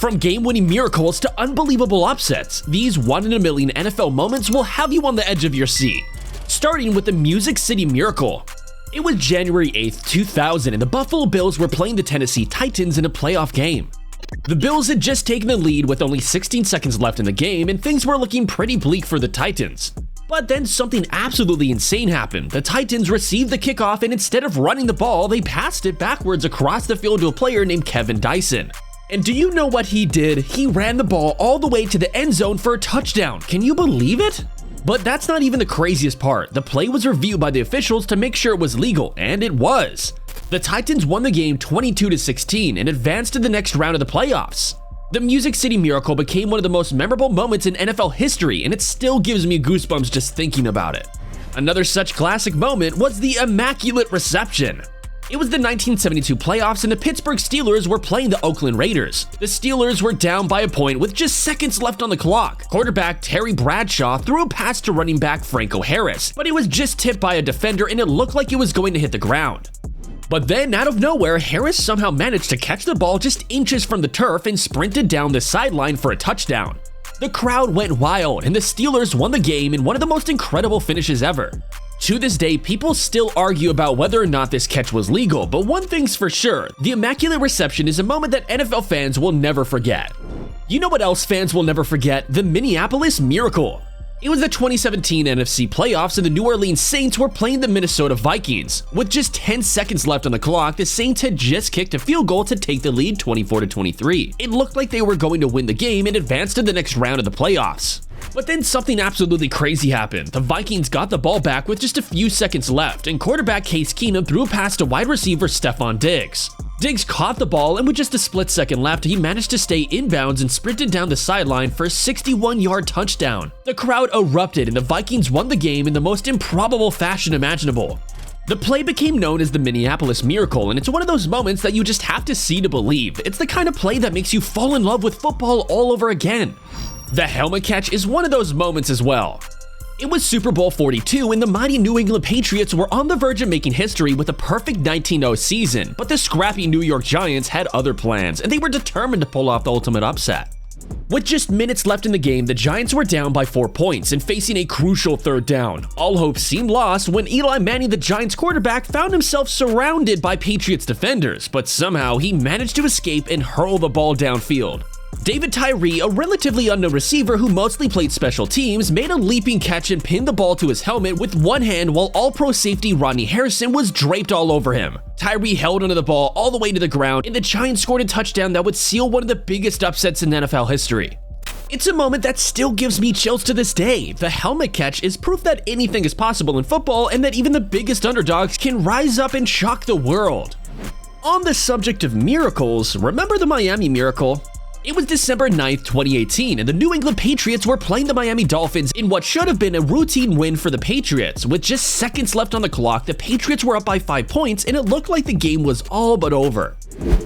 From game-winning miracles to unbelievable upsets, these one-in-a-million NFL moments will have you on the edge of your seat. Starting with the Music City Miracle. It was January 8th, 2000, and the Buffalo Bills were playing the Tennessee Titans in a playoff game. The Bills had just taken the lead with only 16 seconds left in the game, and things were looking pretty bleak for the Titans. But then something absolutely insane happened. The Titans received the kickoff, and instead of running the ball, they passed it backwards across the field to a player named Kevin Dyson. And do you know what he did? He ran the ball all the way to the end zone for a touchdown. Can you believe it? But that's not even the craziest part. The play was reviewed by the officials to make sure it was legal, and it was. The Titans won the game 22-16 and advanced to the next round of the playoffs. The Music City Miracle became one of the most memorable moments in NFL history, and it still gives me goosebumps just thinking about it. Another such classic moment was the Immaculate Reception. It was the 1972 playoffs, and the Pittsburgh Steelers were playing the Oakland Raiders. The Steelers were down by a point with just seconds left on the clock. Quarterback Terry Bradshaw threw a pass to running back Franco Harris, but it was just tipped by a defender and it looked like it was going to hit the ground. But then, out of nowhere, Harris somehow managed to catch the ball just inches from the turf and sprinted down the sideline for a touchdown. The crowd went wild, and the Steelers won the game in one of the most incredible finishes ever. To this day, people still argue about whether or not this catch was legal, but one thing's for sure, the Immaculate Reception is a moment that NFL fans will never forget. You know what else fans will never forget? The Minneapolis Miracle. It was the 2017 NFC playoffs, and the New Orleans Saints were playing the Minnesota Vikings. With just 10 seconds left on the clock, the Saints had just kicked a field goal to take the lead 24-23. It looked like they were going to win the game and advance to the next round of the playoffs. But then something absolutely crazy happened. The Vikings got the ball back with just a few seconds left, and quarterback Case Keenum threw a pass to wide receiver Stephon Diggs. Diggs caught the ball, and with just a split second left, he managed to stay inbounds and sprinted down the sideline for a 61-yard touchdown. The crowd erupted, and the Vikings won the game in the most improbable fashion imaginable. The play became known as the Minneapolis Miracle, and it's one of those moments that you just have to see to believe. It's the kind of play that makes you fall in love with football all over again. The helmet catch is one of those moments as well. It was Super Bowl 42, and the mighty New England Patriots were on the verge of making history with a perfect 19-0 season, but the scrappy New York Giants had other plans, and they were determined to pull off the ultimate upset. With just minutes left in the game, the Giants were down by 4 points and facing a crucial third down. All hope seemed lost when Eli Manning, the Giants quarterback, found himself surrounded by Patriots defenders, but somehow he managed to escape and hurl the ball downfield. David Tyree, a relatively unknown receiver who mostly played special teams, made a leaping catch and pinned the ball to his helmet with one hand while all-pro safety Rodney Harrison was draped all over him. Tyree held onto the ball all the way to the ground, and the Giants scored a touchdown that would seal one of the biggest upsets in NFL history. It's a moment that still gives me chills to this day. The helmet catch is proof that anything is possible in football and that even the biggest underdogs can rise up and shock the world. On the subject of miracles, remember the Miami Miracle? It was December 9th, 2018, and the New England Patriots were playing the Miami Dolphins in what should have been a routine win for the Patriots. With just seconds left on the clock, the Patriots were up by 5 points, and it looked like the game was all but over.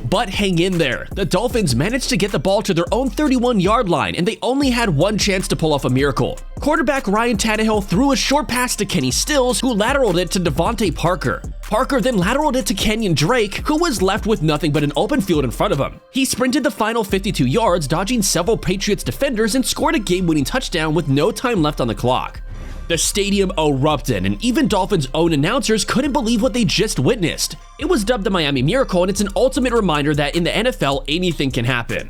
But hang in there. The Dolphins managed to get the ball to their own 31-yard line, and they only had one chance to pull off a miracle. Quarterback Ryan Tannehill threw a short pass to Kenny Stills, who lateraled it to Devontae Parker. Parker then lateraled it to Kenyon Drake, who was left with nothing but an open field in front of him. He sprinted the final 52 yards, dodging several Patriots defenders, and scored a game-winning touchdown with no time left on the clock. The stadium erupted, and even Dolphins' own announcers couldn't believe what they just witnessed. It was dubbed the Miami Miracle, and it's an ultimate reminder that in the NFL, anything can happen.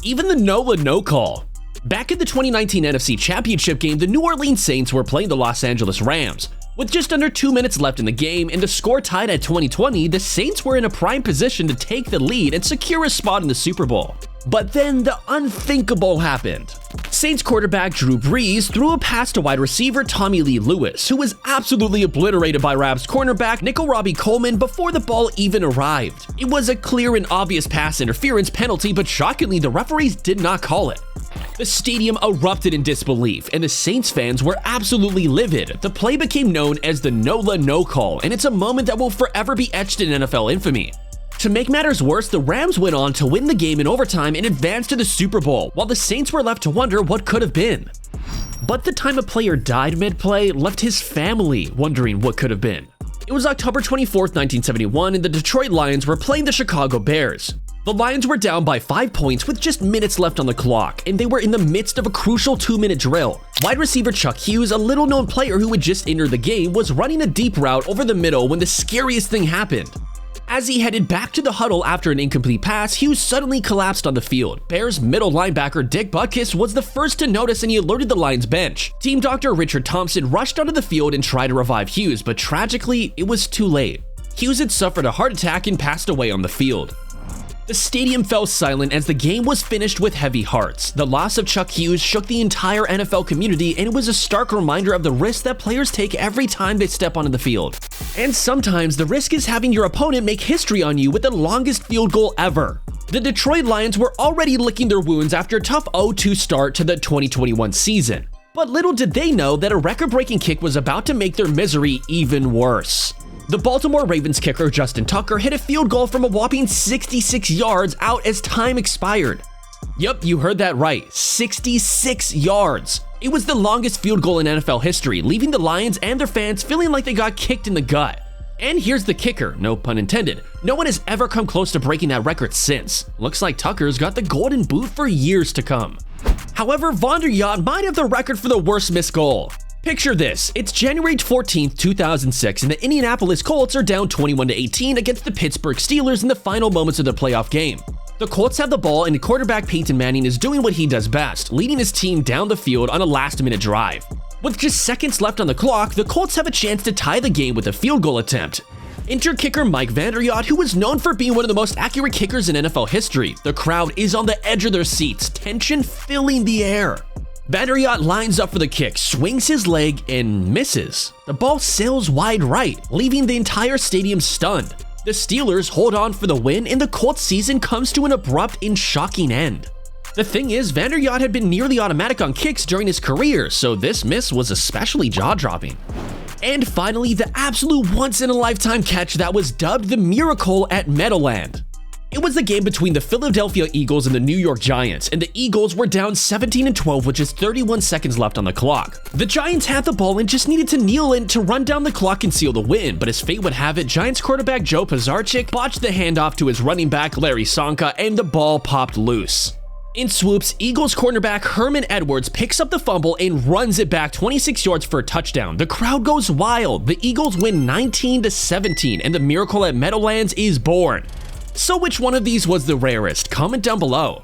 Even the Nola No Call. Back in the 2019 NFC Championship game, the New Orleans Saints were playing the Los Angeles Rams. With just under 2 minutes left in the game and the score tied at 20-20, the Saints were in a prime position to take the lead and secure a spot in the Super Bowl. But then the unthinkable happened. Saints quarterback Drew Brees threw a pass to wide receiver Tommy Lee Lewis, who was absolutely obliterated by Rams cornerback Nickel Robbie Coleman before the ball even arrived. It was a clear and obvious pass interference penalty, but shockingly, the referees did not call it. The stadium erupted in disbelief, and the Saints fans were absolutely livid. The play became known as the Nola No Call, and it's a moment that will forever be etched in NFL infamy. To make matters worse, the Rams went on to win the game in overtime and advance to the Super Bowl, while the Saints were left to wonder what could have been. But the time a player died mid-play left his family wondering what could have been. It was October 24th, 1971, and the Detroit Lions were playing the Chicago Bears. The Lions were down by 5 points with just minutes left on the clock, and they were in the midst of a crucial 2-minute drill. Wide receiver Chuck Hughes, a little-known player who had just entered the game, was running a deep route over the middle when the scariest thing happened. As he headed back to the huddle after an incomplete pass, Hughes suddenly collapsed on the field. Bears middle linebacker Dick Butkus was the first to notice, and he alerted the Lions bench. Team doctor Richard Thompson rushed onto the field and tried to revive Hughes, but tragically, it was too late. Hughes had suffered a heart attack and passed away on the field. The stadium fell silent as the game was finished with heavy hearts. The loss of Chuck Hughes shook the entire NFL community, and it was a stark reminder of the risk that players take every time they step onto the field. And sometimes the risk is having your opponent make history on you with the longest field goal ever. The Detroit Lions were already licking their wounds after a tough 0-2 start to the 2021 season. But little did they know that a record-breaking kick was about to make their misery even worse. The Baltimore Ravens kicker Justin Tucker hit a field goal from a whopping 66 yards out as time expired. Yup, you heard that right, 66 yards. It was the longest field goal in NFL history, leaving the Lions and their fans feeling like they got kicked in the gut. And here's the kicker, no pun intended, no one has ever come close to breaking that record since. Looks like Tucker's got the golden boot for years to come. However, Vander Yacht might have the record for the worst missed goal. Picture this, it's January 14th, 2006, and the Indianapolis Colts are down 21-18 against the Pittsburgh Steelers in the final moments of the playoff game. The Colts have the ball, and quarterback Peyton Manning is doing what he does best, leading his team down the field on a last-minute drive. With just seconds left on the clock, the Colts have a chance to tie the game with a field goal attempt. Enter kicker Vander, who was known for being one of the most accurate kickers in NFL history. The crowd is on the edge of their seats, tension filling the air. Vander lines up for the kick, swings his leg, and misses. The ball sails wide right, leaving the entire stadium stunned. The Steelers hold on for the win, and the Colts season comes to an abrupt and shocking end. The thing is, Vander had been nearly automatic on kicks during his career, so this miss was especially jaw-dropping. And finally, the absolute once-in-a-lifetime catch that was dubbed the Miracle at Meadowland. It was the game between the Philadelphia Eagles and the New York Giants, and the Eagles were down 17-12 with just 31 seconds left on the clock. The Giants had the ball and just needed to kneel in to run down the clock and seal the win, but as fate would have it, Giants quarterback Joe Pisarcik botched the handoff to his running back Larry Csonka, and the ball popped loose. In swoops, Eagles cornerback Herman Edwards picks up the fumble and runs it back 26 yards for a touchdown. The crowd goes wild. The Eagles win 19-17, and the Miracle at Meadowlands is born. So which one of these was the rarest? Comment down below.